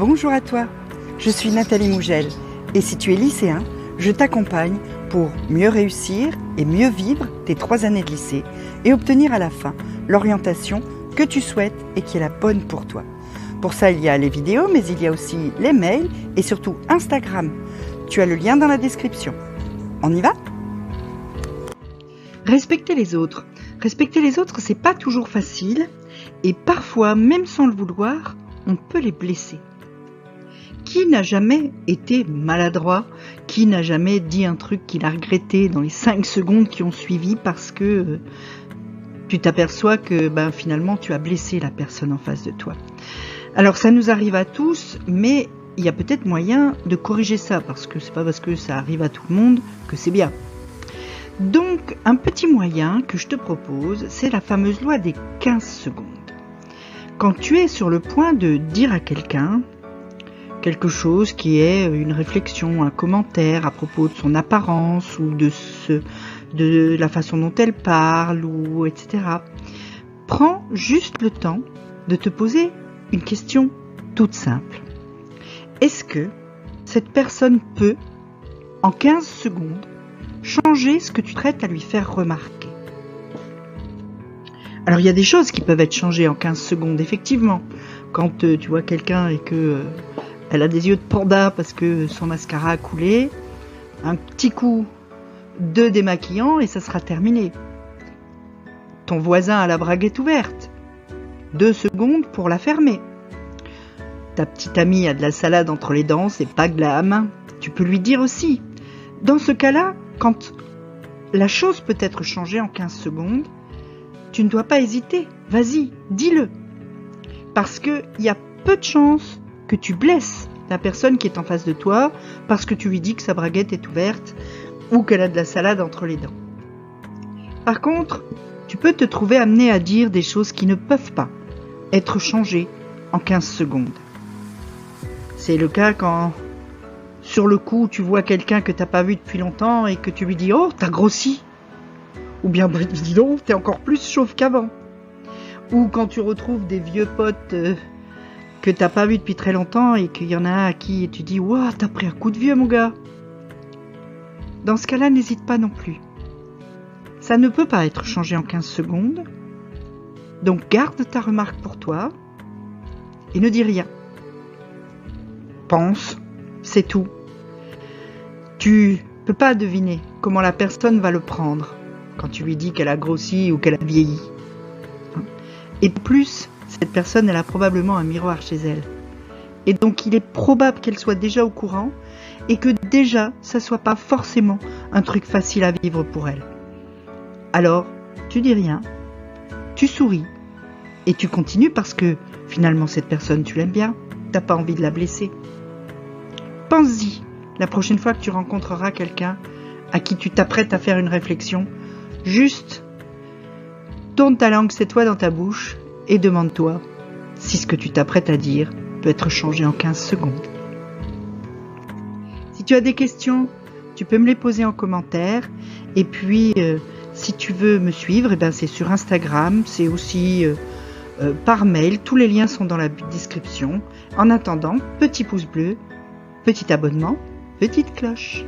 Bonjour à toi, je suis Nathalie Mougel et si tu es lycéen, je t'accompagne pour mieux réussir et mieux vivre tes 3 années de lycée et obtenir à la fin l'orientation que tu souhaites et qui est la bonne pour toi. Pour ça, il y a les vidéos, mais il y a aussi les mails et surtout Instagram. Tu as le lien dans la description. On y va ? Respecter les autres. Respecter les autres, c'est pas toujours facile et parfois, même sans le vouloir, on peut les blesser. Qui n'a jamais été maladroit? Qui n'a jamais dit un truc qu'il a regretté dans les 5 secondes qui ont suivi parce que tu t'aperçois que finalement tu as blessé la personne en face de toi? Alors ça nous arrive à tous, mais il y a peut-être moyen de corriger ça parce que c'est pas parce que ça arrive à tout le monde que c'est bien. Donc un petit moyen que je te propose, c'est la fameuse loi des 15 secondes. Quand tu es sur le point de dire à quelqu'un quelque chose qui est une réflexion, un commentaire à propos de son apparence ou de la façon dont elle parle, ou etc. Prends juste le temps de te poser une question toute simple. Est-ce que cette personne peut, en 15 secondes, changer ce que tu traites à lui faire remarquer? Alors il y a des choses qui peuvent être changées en 15 secondes, effectivement. Quand tu vois quelqu'un et que elle a des yeux de panda parce que son mascara a coulé, un petit coup de démaquillant et ça sera terminé. Ton voisin a la braguette ouverte, 2 secondes pour la fermer. Ta petite amie a de la salade entre les dents, c'est pas glam, tu peux lui dire aussi. Dans ce cas-là, quand la chose peut être changée en 15 secondes, tu ne dois pas hésiter, vas-y, dis-le. Parce qu'il y a peu de chances que tu blesses la personne qui est en face de toi parce que tu lui dis que sa braguette est ouverte ou qu'elle a de la salade entre les dents. Par contre, tu peux te trouver amené à dire des choses qui ne peuvent pas être changées en 15 secondes. C'est le cas quand, sur le coup, tu vois quelqu'un que tu n'as pas vu depuis longtemps et que tu lui dis « Oh, t'as grossi !» Ou bien « Dis donc, t'es encore plus chauve qu'avant !» Ou quand tu retrouves des vieux potes que t'as pas vu depuis très longtemps et qu'il y en a un à qui tu dis « Wow, t'as pris un coup de vieux, mon gars !» Dans ce cas-là, n'hésite pas non plus. Ça ne peut pas être changé en 15 secondes. Donc garde ta remarque pour toi et ne dis rien. Pense, c'est tout. Tu peux pas deviner comment la personne va le prendre quand tu lui dis qu'elle a grossi ou qu'elle a vieilli. Et plus, cette personne, elle a probablement un miroir chez elle. Et donc, il est probable qu'elle soit déjà au courant et que déjà, ça soit pas forcément un truc facile à vivre pour elle. Alors, tu dis rien, tu souris et tu continues parce que finalement, cette personne, tu l'aimes bien, t'as pas envie de la blesser. Pense-y la prochaine fois que tu rencontreras quelqu'un à qui tu t'apprêtes à faire une réflexion, juste tourne ta langue cette fois dans ta bouche et demande-toi si ce que tu t'apprêtes à dire peut être changé en 15 secondes. Si tu as des questions, tu peux me les poser en commentaire. Et puis, si tu veux me suivre, c'est sur Instagram, c'est aussi par mail. Tous les liens sont dans la description. En attendant, petit pouce bleu, petit abonnement, petite cloche.